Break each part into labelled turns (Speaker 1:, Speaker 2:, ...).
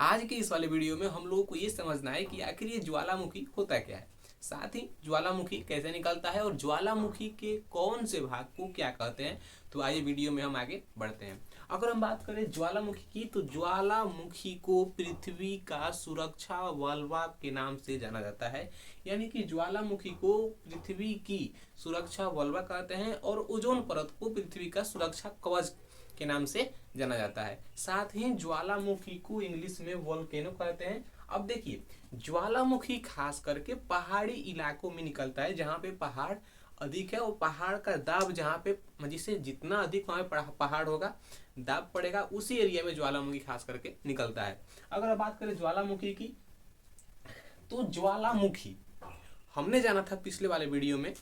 Speaker 1: आज के इस वाले वीडियो में हम लोगों को ये समझना है कि आखिर ये ज्वालामुखी होता क्या है, साथ ही ज्वालामुखी कैसे निकलता है और ज्वालामुखी के कौन से भाग को क्या कहते हैं। तो आइए वीडियो में हम आगे बढ़ते हैं। अगर हम बात करें ज्वालामुखी की, तो ज्वालामुखी को पृथ्वी का सुरक्षा वलवा के नाम से जाना जाता है। यानी कि ज्वालामुखी को पृथ्वी की सुरक्षा वलवा कहते हैं और ओजोन परत को पृथ्वी का सुरक्षा कवच के नाम से जाना जाता है। साथ ही ज्वालामुखी को इंग्लिश में वोल्केनो कहते हैं। अब देखिए, ज्वालामुखी खास करके पहाड़ी इलाकों में निकलता है, जहाँ पे पहाड़ अधिक है और पहाड़ का दाब जहाँ पे जिससे जितना अधिक वहाँ पे पहाड़ होगा, दाब पड़ेगा, उसी एरिया में ज्वालामुखी खास करके निकलता है। अगर बात करें ज्वालामुखी की, तो ज्वालामुखी हमने जाना था पिछले वाले वीडियो में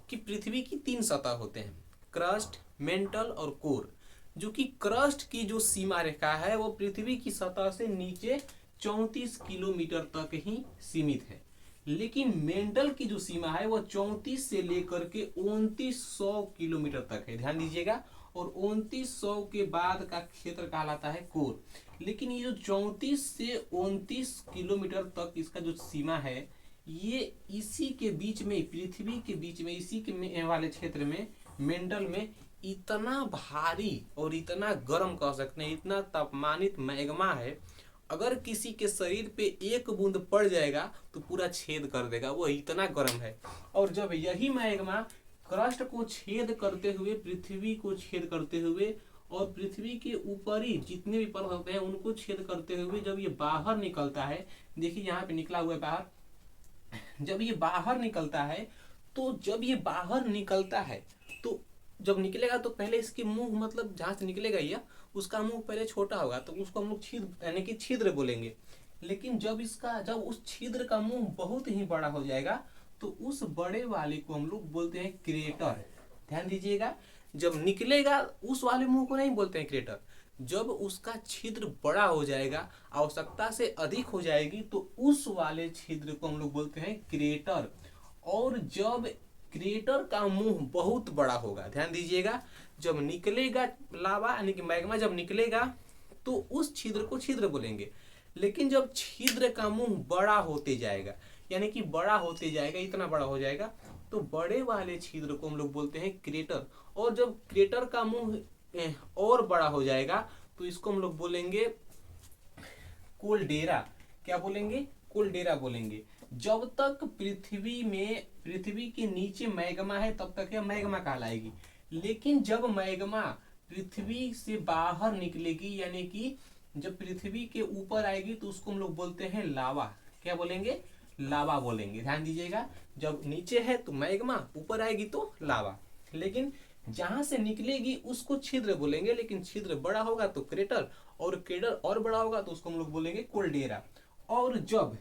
Speaker 1: कि पृथ्वी की 3 सतह होते हैं, क्रस्ट, मेंटल और कोर। जो कि क्रस्ट की जो सीमा रेखा है वो पृथ्वी की सतह से नीचे 34 किलोमीटर तक ही सीमित है, लेकिन मेंटल की जो सीमा है वो 34 से लेकर के 2900 किलोमीटर तक है। ध्यान दीजिएगा, और 2900 के बाद का क्षेत्र कहलाता है कोर। लेकिन ये जो 34 से 29 किलोमीटर तक इसका जो सीमा है, ये इसी के बीच में, पृथ्वी के बीच में, इसी के वाले क्षेत्र में, मेंटल में इतना भारी और इतना गर्म कह सकते हैं, इतना तापमानित मैग्मा है, अगर किसी के शरीर पे एक बूंद पड़ जाएगा तो पूरा छेद कर देगा, वो इतना गर्म है। और जब यही मैग्मा क्रस्ट को छेद करते हुए, पृथ्वी को छेद करते हुए और पृथ्वी के ऊपरी जितने भी परत होते हैं उनको छेद करते हुए जब ये बाहर निकलता है, देखिए यहाँ पे निकला हुआ है बाहर, जब ये बाहर निकलता है, तो जब ये बाहर निकलता है तो जब निकलेगा तो पहले इसके मुंह, मतलब जहां से निकलेगा ये, उसका मुंह पहले छोटा होगा तो उसको हम लोग छिद्र यानी कि छिद्र बोलेंगे। लेकिन जब उस छिद्र का मुंह बहुत ही बड़ा हो जाएगा तो उस बड़े वाले को हम लोग बोलते हैं क्रेटर। ध्यान दीजिएगा, जब निकलेगा उस वाले मुंह को नहीं बोलते हैं क्रेटर, जब उसका छिद्र बड़ा हो जाएगा, आवश्यकता से अधिक हो जाएगी, तो उस वाले छिद्र को हम लोग बोलते हैं क्रेटर। और जब क्रेटर का मुंह बहुत बड़ा होगा, ध्यान दीजिएगा, जब निकलेगा लावा यानी कि मैग्मा जब निकलेगा तो उस छिद्र को छिद्र बोलेंगे। लेकिन जब छिद्र का मुंह बड़ा होते जाएगा, यानी कि बड़ा होते जाएगा, इतना बड़ा हो जाएगा, तो बड़े वाले छिद्र को हम लोग बोलते हैं क्रेटर। और जब क्रेटर का मुंह और बड़ा हो जाएगा तो इसको हम लोग बोलेंगे कोल्डेरा। क्या बोलेंगे? कोल्डेरा बोलेंगे। जब तक पृथ्वी के नीचे मैग्मा है तब तक यह मैग्मा कहलाएगी। लेकिन जब मैग्मा पृथ्वी से बाहर निकलेगी, यानी कि जब पृथ्वी के ऊपर आएगी, तो उसको हम लोग बोलते हैं लावा। क्या बोलेंगे? लावा बोलेंगे। ध्यान दीजिएगा, जब नीचे है तो मैग्मा, ऊपर आएगी तो लावा। लेकिन जहां से निकलेगी उसको छिद्र बोलेंगे, लेकिन छिद्र बड़ा होगा तो क्रेटर, और क्रेटर और बड़ा होगा तो उसको हम लोग बोलेंगे कोल्डेरा। और जब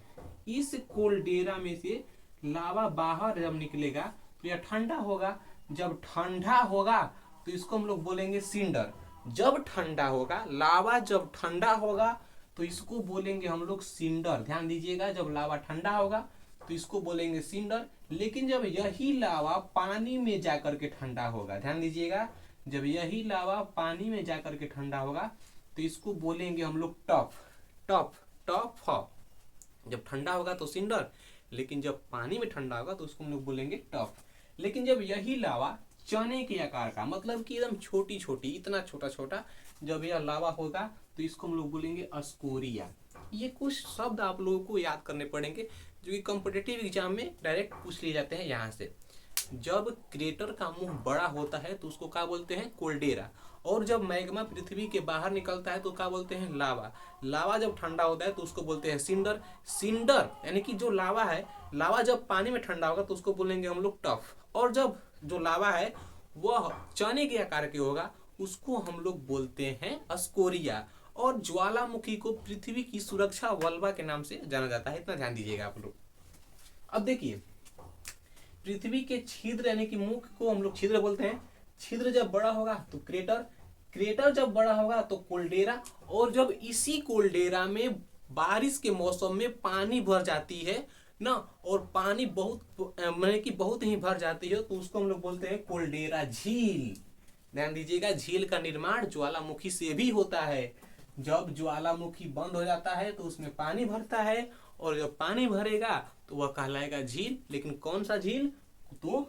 Speaker 1: इस कोल्डेरा में से लावा बाहर जब निकलेगा तो यह ठंडा होगा। जब ठंडा होगा तो इसको हम लोग बोलेंगे सिंडर। जब ठंडा होगा, लावा जब ठंडा होगा तो इसको बोलेंगे हम लोग सिंडर। ध्यान दीजिएगा, जब लावा ठंडा होगा तो इसको बोलेंगे सिंडर। लेकिन जब यही लावा पानी में जाकर के ठंडा होगा, ध्यान दीजिएगा, जब यही लावा पानी में जाकर के ठंडा होगा तो इसको बोलेंगे हम लोग टफ। टफ टफ जब ठंडा होगा तो सिंडर, लेकिन जब पानी में ठंडा होगा तो उसको हम लोग बोलेंगे टफ। लेकिन जब यही लावा चने के आकार का, मतलब कि एकदम छोटी छोटी, इतना छोटा छोटा जब यह लावा होगा तो इसको हम लोग बोलेंगे अस्कोरिया। ये कुछ शब्द आप लोगों को याद करने पड़ेंगे जो कि कॉम्पिटिटिव एग्जाम में डायरेक्ट पूछ लिए जाते हैं यहाँ से। जब क्रेटर का मुंह बड़ा होता है तो उसको क्या बोलते हैं? कोल्डेरा। और जब मैग्मा पृथ्वी के बाहर निकलता है तो क्या बोलते हैं? लावा। लावा जब ठंडा होता है तो उसको बोलते हैं सिंडर। सिंडर यानी कि जो लावा है, लावा जब पानी में ठंडा होगा तो उसको बोलेंगे हम लोग टफ। और जब जो लावा है वह चने के आकार के होगा, उसको हम लोग बोलते हैं अस्कोरिया। और ज्वालामुखी को पृथ्वी की सुरक्षा वल्वा के नाम से जाना जाता है। इतना ध्यान दीजिएगा आप लोग। अब देखिए, पृथ्वी के छिद्र यानी कि मुख को हम लोग छिद्र बोलते हैं। छिद्र जब बड़ा होगा तो क्रेटर, क्रेटर जब बड़ा होगा तो कोल्डेरा। और जब इसी कोल्डेरा में बारिश के मौसम में पानी भर जाती है ना, और पानी बहुत माने कि बहुत ही भर जाती है, तो उसको हम लोग बोलते हैं कोल्डेरा झील। ध्यान दीजिएगा, झील का निर्माण ज्वालामुखी से भी होता है। जब ज्वालामुखी बंद हो जाता है तो उसमें पानी भरता है, और जब पानी भरेगा तो वह कहलाएगा झील। लेकिन कौन सा झील? तो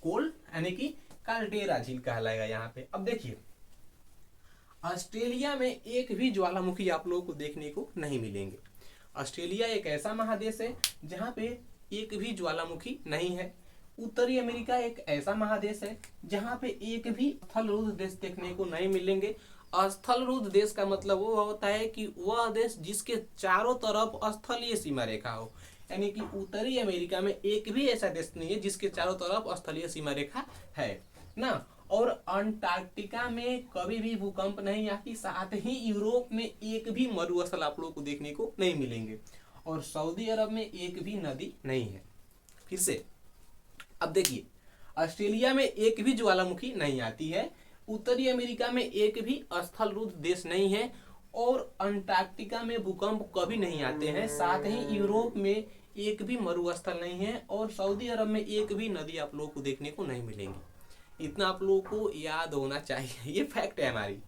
Speaker 1: कोल यानी कि काल्डेरा झील कहलाएगा यहाँ पे। अब देखिए, ऑस्ट्रेलिया में एक भी ज्वालामुखी आप लोगों को देखने को नहीं मिलेंगे। ऑस्ट्रेलिया एक ऐसा महादेश है जहाँ पे एक भी ज्वालामुखी नहीं है। उत्तरी अमेरिका एक ऐसा महादेश है जहाँ पे एक भी स्थलरुद्ध देश देखने को नहीं मिलेंगे। स्थलरुद्ध देश का मतलब वो होता है कि वह देश जिसके चारों तरफ स्थलीय सीमा रेखा हो, यानी कि उत्तरी अमेरिका में एक भी ऐसा देश नहीं है जिसके चारों तरफ स्थलीय सीमा रेखा है ना। और अंटार्कटिका में कभी भी भूकंप नहीं आती, साथ ही यूरोप में एक भी मरुस्थल आप लोगों को देखने को नहीं मिलेंगे, और सऊदी अरब में एक भी नदी नहीं है। फिर से अब देखिए, ऑस्ट्रेलिया में एक भी ज्वालामुखी नहीं आती है, उत्तरी अमेरिका में एक भी स्थलरुद्ध देश नहीं है, और अंटार्कटिका में भूकंप कभी नहीं आते हैं, साथ ही यूरोप में एक भी मरुस्थल नहीं है, और सऊदी अरब में एक भी नदी आप लोगों को देखने को नहीं मिलेंगी। इतना आप लोगों को याद होना चाहिए, ये फैक्ट है हमारी।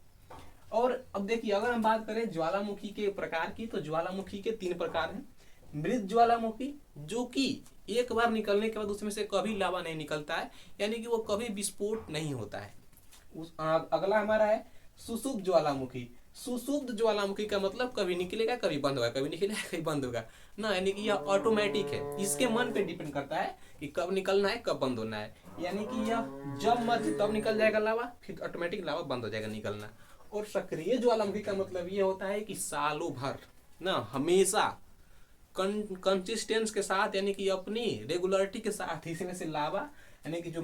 Speaker 1: और अब देखिए, अगर हम बात करें ज्वालामुखी के प्रकार की, तो ज्वालामुखी के 3 प्रकार हैं। मृत ज्वालामुखी, जो कि एक बार निकलने के बाद उसमें से कभी लावा नहीं निकलता है, यानी कि वो कभी विस्फोट नहीं होता है। अगला हमारा है सुषुप्त ज्वालामुखी। सुषुप्त ज्वालामुखी का मतलब कभी निकलेगा कभी बंद होगा, कभी निकलेगा कभी बंद होगा ना, यानी कि यह ऑटोमेटिक है, इसके मन पे डिपेंड करता है कि कब निकलना है कब बंद होना है, यानी कि यह जब मर्जी तब निकल जाएगा लावा, फिर ऑटोमेटिक लावा बंद हो जाएगा निकलना। और सक्रिय ज्वालामुखी का मतलब ये होता है कि सालों भर ना, हमेशा कंसिस्टेंस के साथ, यानी कि अपनी रेगुलरिटी के साथ इसमें से लावा, यानी कि जो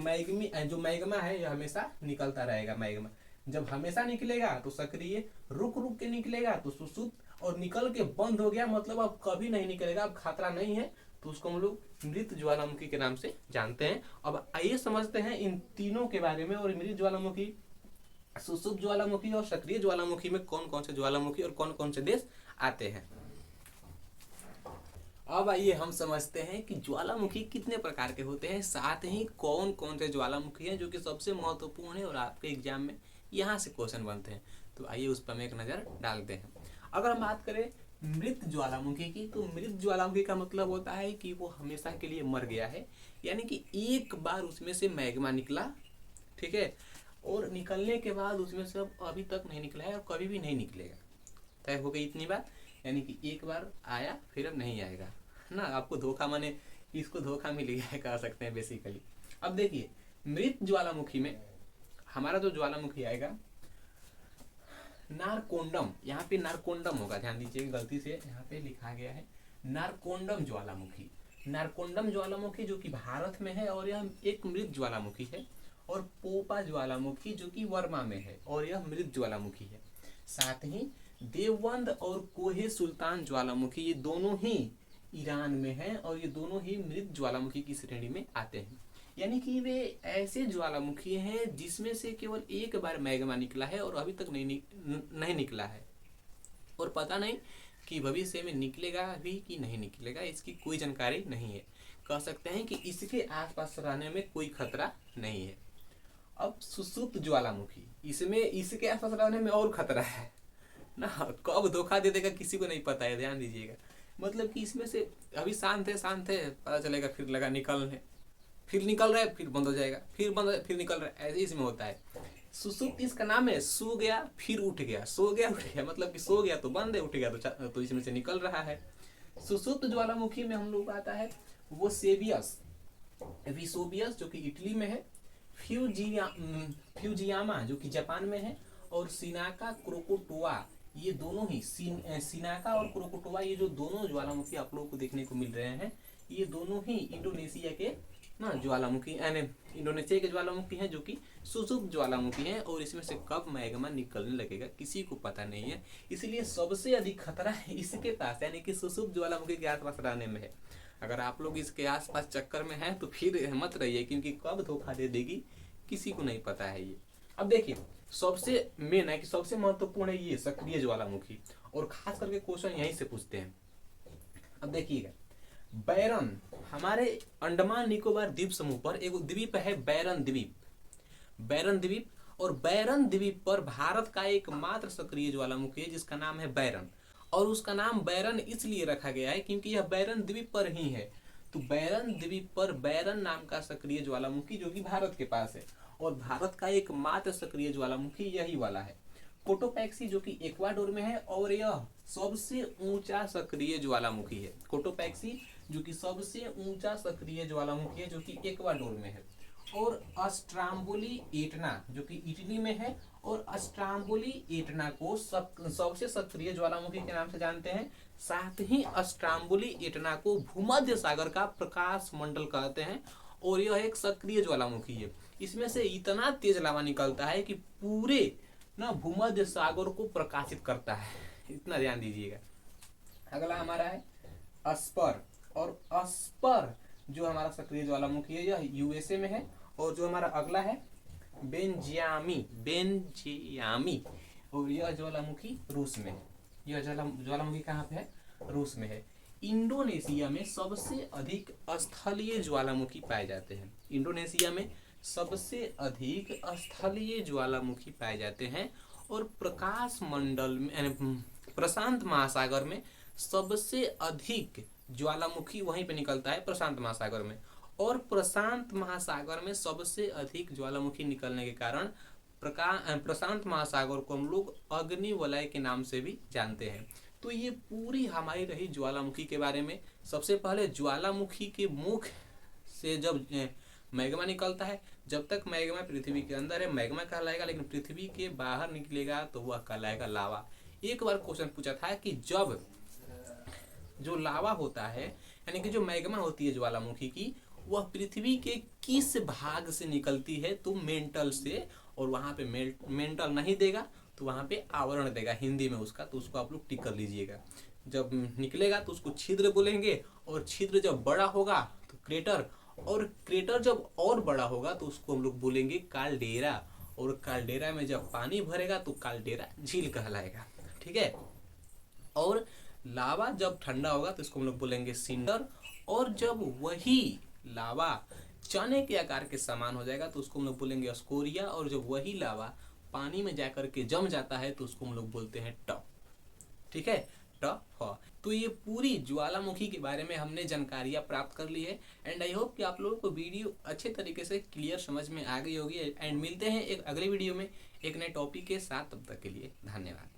Speaker 1: मैग्मा है यह हमेशा निकलता रहेगा। मैग्मा जब हमेशा निकलेगा तो सक्रिय, रुक रुक के निकलेगा तो सुषुप्त, और निकल के बंद हो गया मतलब अब कभी नहीं निकलेगा, अब खतरा नहीं है, तो उसको हम लोग मृत ज्वालामुखी के नाम से जानते हैं। अब आइए समझते हैं इन तीनों के बारे में, और मृत ज्वालामुखी, सुषुप्त ज्वालामुखी और सक्रिय ज्वालामुखी में कौन कौन से ज्वालामुखी और कौन कौन से देश आते हैं। अब आइए हम समझते हैं कि ज्वालामुखी कितने प्रकार के होते हैं, साथ ही कौन कौन से ज्वालामुखी हैं जो कि सबसे महत्वपूर्ण है और आपके एग्जाम में यहाँ से क्वेश्चन बनते हैं। तो आइए उस पर हम एक नज़र डालते हैं। अगर हम बात करें मृत ज्वालामुखी की, तो मृत ज्वालामुखी का मतलब होता है कि वो हमेशा के लिए मर गया है, यानी कि एक बार उसमें से मैग्मा निकला, ठीक है, और निकलने के बाद उसमें से अब अभी तक नहीं निकला है और कभी भी नहीं निकलेगा। तय हो गई इतनी बात, यानी कि एक बार आया फिर अब नहीं आएगा ना। आपको धोखा, माने इसको धोखा मिल गया है कह सकते हैं बेसिकली। अब देखिए, मृत ज्वालामुखी में हमारा जो ज्वालामुखी आएगा नारकोंडम, यहाँ पे नारकोंडम होगा, ध्यान दीजिए, गलती से यहाँ पे लिखा गया है नारकोंडम ज्वालामुखी। नारकोंडम ज्वालामुखी जो कि भारत में है और यह एक मृत ज्वालामुखी है, और पोपा ज्वालामुखी जो कि वर्मा में है और यह मृत ज्वालामुखी है। साथ ही देवबंद और कोहे सुल्तान ज्वालामुखी, ये दोनों ही ईरान में है और ये दोनों ही मृत ज्वालामुखी की श्रेणी में आते हैं। यानी कि वे ऐसे ज्वालामुखी हैं जिसमें से केवल एक बार मैग्मा निकला है और अभी तक नहीं निकला है, और पता नहीं कि भविष्य में निकलेगा भी कि नहीं निकलेगा, इसकी कोई जानकारी नहीं है। कह सकते हैं कि इसके आसपास रहने में कोई खतरा नहीं है। अब सुषुप्त ज्वालामुखी, इसमें इसके आसपास रहने में और खतरा है ना, कब धोखा दे देगा किसी को नहीं पता है, ध्यान दीजिएगा। मतलब कि इसमें से अभी शांत है, पता चलेगा फिर लगा निकलने, फिर निकल रहा है, फिर बंद हो जाएगा, फिर बंद हो, फिर निकल रहा है, ऐसे इसमें होता है। सुसुप्त इसका नाम है, सो गया फिर उठ गया, सो गया उठ गया, मतलब कि सो गया तो बंद है, उठ गया तो इसमें से निकल रहा है। सुसुप्त ज्वालामुखी में हम लोग आता है वो वेसुवियस जो कि इटली में है, फ्यूजियामा जो कि जापान में है, और सिनाका क्रोकोटोआ, ये दोनों ही सिनाका और क्रोकोटोआ, ये जो दोनों ज्वालामुखी आप लोगों को देखने को मिल रहे हैं, ये दोनों ही इंडोनेशिया के ना ज्वालामुखी, यानी इंडोनेशिया के ज्वालामुखी हैं जो कि सुसुप्त ज्वालामुखी हैं, और इसमें से कब मैग्मा निकलने लगेगा किसी को पता नहीं है। इसलिए सबसे अधिक खतरा है इसके पास, यानी कि सुसुप्त ज्वालामुखी के आसपास रहने में है। अगर आप लोग इसके आसपास चक्कर में हैं तो फिर मत रहिए, क्योंकि कब धोखा दे देगी किसी को नहीं पता है ये। अब देखिए, सबसे मेन है कि सबसे महत्वपूर्ण है ये सक्रिय ज्वालामुखी, और खास करके क्वेश्चन यहीं से पूछते हैं। अब देखिएगा, बैरन, हमारे अंडमान निकोबार द्वीप समूह पर एक द्वीप है बैरन द्वीप, और बैरन द्वीप पर भारत का एकमात्र सक्रिय ज्वालामुखी है जिसका नाम है बैरन। और उसका नाम बैरन इसलिए रखा गया है क्योंकि यह बैरन द्वीप पर ही है। तो बैरन द्वीप पर बैरन नाम का सक्रिय ज्वालामुखी जो कि भारत के पास है, और भारत का एकमात्र सक्रिय ज्वालामुखी यही वाला है। कोटोपैक्सी जो कि इक्वाडोर में है और यह सबसे ऊंचा सक्रिय ज्वालामुखी है। कोटोपैक्सी जो कि सबसे ऊंचा सक्रिय ज्वालामुखी है जो कि इक्वाडोर में है। और अस्ट्राम्बोली एटना जो कि इटली में है, और अस्ट्राम्बोली एटना को सबसे सक्रिय ज्वालामुखी के नाम से जानते हैं। साथ ही अस्ट्राम्बोली एटना को भूमध्य सागर का प्रकाश मंडल कहते हैं, और यह एक सक्रिय ज्वालामुखी है। इसमें से इतना तेज लावा निकलता है कि पूरे ना भूमध्य सागर को प्रकाशित करता है, इतना ध्यान दीजिएगा। अगला हमारा है अस्पर, और अस्पर जो हमारा सक्रिय ज्वालामुखी है यह यूएसए में है। और जो हमारा अगला है बेंजियामी, और यह ज्वालामुखी रूस में है। यह ज्वालामुखी कहाँ पे है? रूस में है। इंडोनेशिया में सबसे अधिक स्थलीय ज्वालामुखी पाए जाते हैं। इंडोनेशिया में सबसे अधिक स्थलीय ज्वालामुखी पाए जाते हैं। और प्रकाश मंडल में प्रशांत महासागर में सबसे अधिक ज्वालामुखी वहीं पे निकलता है, प्रशांत महासागर में। और प्रशांत महासागर में सबसे अधिक ज्वालामुखी निकलने के कारण प्रशांत महासागर को हम लोग अग्नि वलय के नाम से भी जानते हैं। तो ये पूरी हमारी रही ज्वालामुखी के बारे में। सबसे पहले ज्वालामुखी के मुख से जब मैग्मा निकलता है, जब तक मैग्मा पृथ्वी के अंदर है मैग्मा कहलाएगा, लेकिन पृथ्वी के बाहर निकलेगा तो वह कहलाएगा लावा। एक बार क्वेश्चन पूछा था कि जब जो लावा होता है यानी कि जो मैग्मा होती है ज्वालामुखी की, वह पृथ्वी के किस भाग से निकलती है? तो मेंटल से। और वहां पे मेंटल नहीं देगा तो वहां पे आवरण देगा हिंदी में उसका, तो उसको आप लोग टिक कर लीजिएगा। जब निकलेगा तो उसको छिद्र बोलेंगे, और छिद्र जब बड़ा होगा तो क्रेटर, और क्रेटर जब और बड़ा होगा तो उसको हम लोग बोलेंगे काल्डेरा, और काल्डेरा में जब पानी भरेगा तो काल्डेरा झील कहलाएगा। ठीक है। और लावा जब ठंडा होगा तो इसको हम लोग बोलेंगे सिंडर, और जब वही लावा चने के आकार के समान हो जाएगा तो उसको हम लोग बोलेंगे स्कोरिया, और जब वही लावा पानी में जाकर के जम जाता है तो उसको हम लोग बोलते हैं टॉप। ठीक है, टॉप। तो ये पूरी ज्वालामुखी के बारे में हमने जानकारियां प्राप्त कर ली है, एंड आई होप कि आप लोगों को वीडियो अच्छे तरीके से क्लियर समझ में आ गई होगी। एंड मिलते हैं एक अगले वीडियो में एक नए टॉपिक के साथ, तब तक के लिए धन्यवाद।